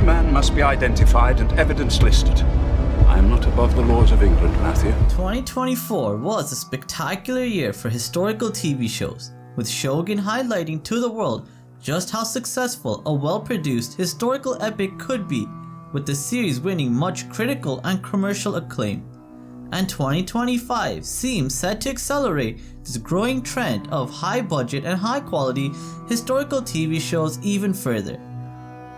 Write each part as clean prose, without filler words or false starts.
Every man must be identified and evidence listed. I am not above the laws of England, Matthew. 2024 was a spectacular year for historical TV shows, with Shogun highlighting to the world just how successful a well-produced historical epic could be, with the series winning much critical and commercial acclaim. And 2025 seems set to accelerate this growing trend of high-budget and high-quality historical TV shows even further.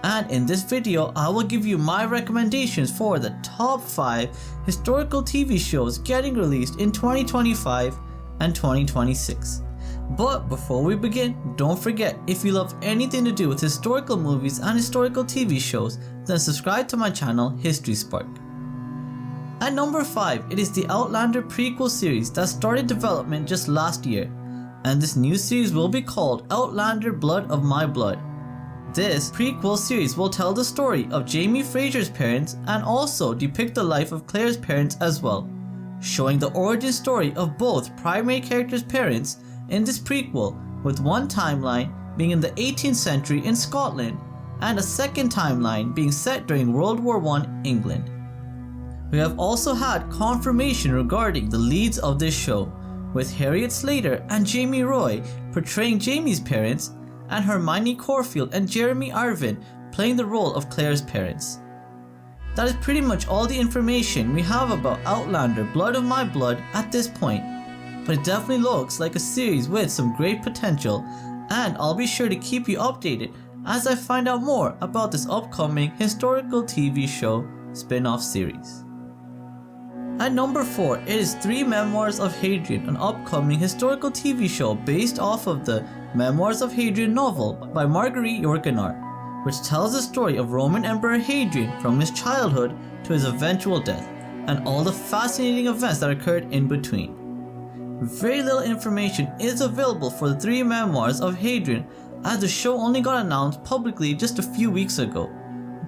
And in this video, I will give you my recommendations for the top 5 historical TV shows getting released in 2025 and 2026. But before we begin, don't forget, if you love anything to do with historical movies and historical TV shows, then subscribe to my channel, History Spark. At number 5, it is the Outlander prequel series that started development just last year, and this new series will be called Outlander Blood of My Blood. This prequel series will tell the story of Jaime Fraser's parents and also depict the life of Claire's parents as well, showing the origin story of both primary characters' parents in this prequel, with one timeline being in the 18th century in Scotland and a second timeline being set during World War I England. We have also had confirmation regarding the leads of this show, with Harriet Slater and Jamie Roy portraying Jamie's parents, and Hermione Corfield and Jeremy Irvin playing the role of Claire's parents. That is pretty much all the information we have about Outlander Blood of My Blood at this point, but it definitely looks like a series with some great potential, and I'll be sure to keep you updated as I find out more about this upcoming historical TV show spin-off series. At number 4, it is 3 Memoirs of Hadrian, an upcoming historical TV show based off of the Memoirs of Hadrian novel by Marguerite Yourcenar, which tells the story of Roman Emperor Hadrian from his childhood to his eventual death, and all the fascinating events that occurred in between. Very little information is available for the 3 Memoirs of Hadrian, as the show only got announced publicly just a few weeks ago,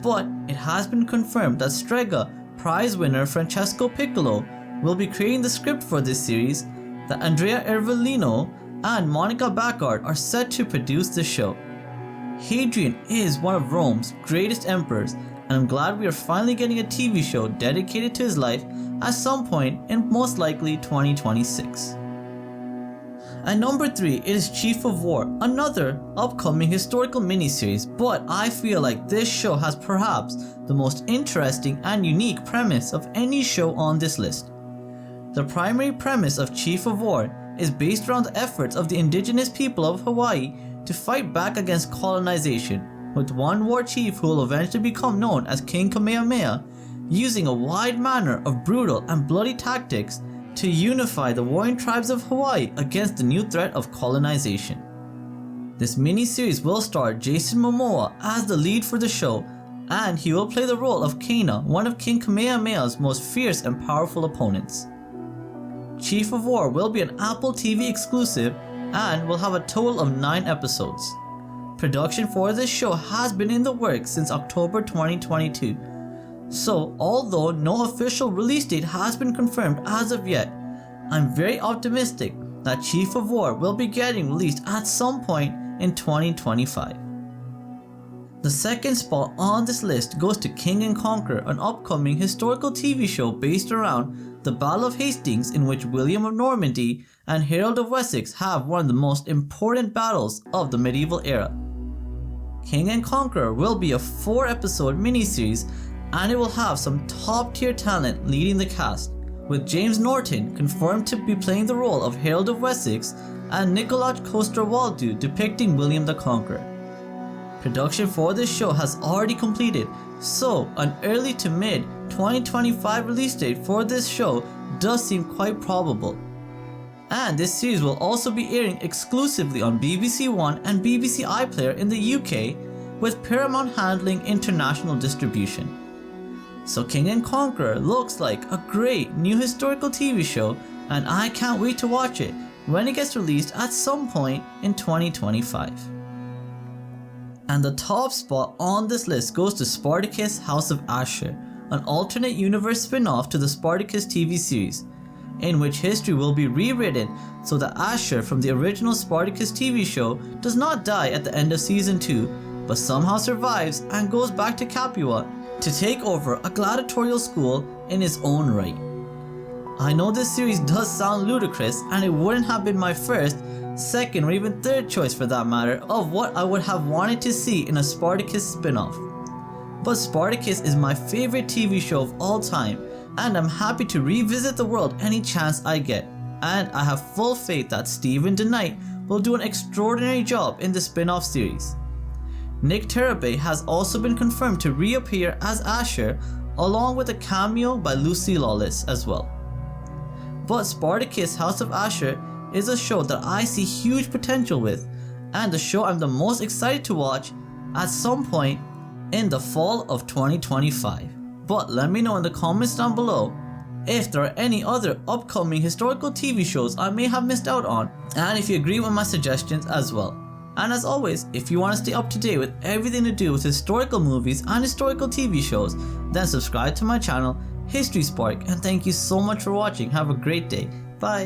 but it has been confirmed that Strega Prize winner Francesco Piccolo will be creating the script for this series, that Andrea Ervellino and Monica Baccarat are set to produce the show. Hadrian is one of Rome's greatest emperors, and I'm glad we are finally getting a TV show dedicated to his life at some point in most likely 2026. At number 3, it is Chief of War, another upcoming historical miniseries, but I feel like this show has perhaps the most interesting and unique premise of any show on this list. The primary premise of Chief of War is based around the efforts of the indigenous people of Hawaii to fight back against colonization, with one war chief who will eventually become known as King Kamehameha, using a wide manner of brutal and bloody tactics to unify the warring tribes of Hawaii against the new threat of colonization. This mini-series will star Jason Momoa as the lead for the show, and he will play the role of Kana, one of King Kamehameha's most fierce and powerful opponents. Chief of War will be an Apple TV exclusive and will have a total of 9 episodes. Production for this show has been in the works since October 2022. So, although no official release date has been confirmed as of yet, I'm very optimistic that Chief of War will be getting released at some point in 2025. The second spot on this list goes to King and Conqueror, an upcoming historical TV show based around the Battle of Hastings, in which William of Normandy and Harold of Wessex have one of the most important battles of the medieval era. King and Conqueror will be a 4-episode miniseries, and it will have some top-tier talent leading the cast, with James Norton confirmed to be playing the role of Harold of Wessex and Nicolaj Coster-Waldau depicting William the Conqueror. Production for this show has already completed, so an early to mid 2025 release date for this show does seem quite probable. And this series will also be airing exclusively on BBC One and BBC iPlayer in the UK, with Paramount handling international distribution. So King and Conqueror looks like a great new historical TV show, and I can't wait to watch it when it gets released at some point in 2025. And the top spot on this list goes to Spartacus House of Ashur, an alternate universe spin-off to the Spartacus TV series, in which history will be rewritten so that Ashur from the original Spartacus TV show does not die at the end of season 2, but somehow survives and goes back to Capua to take over a gladiatorial school in his own right. I know this series does sound ludicrous, and it wouldn't have been my first, second, or even third choice for that matter of what I would have wanted to see in a Spartacus spin-off. But Spartacus is my favorite TV show of all time, and I'm happy to revisit the world any chance I get, and I have full faith that Stephen DeKnight will do an extraordinary job in the spin-off series. Nick Terabay has also been confirmed to reappear as Ashur, along with a cameo by Lucy Lawless as well. But Spartacus House of Ashur is a show that I see huge potential with, and the show I'm the most excited to watch at some point in the fall of 2025. But let me know in the comments down below if there are any other upcoming historical TV shows I may have missed out on, and if you agree with my suggestions as well. And as always, if you want to stay up to date with everything to do with historical movies and historical TV shows, then subscribe to my channel, History Spark, and thank you so much for watching. Have a great day.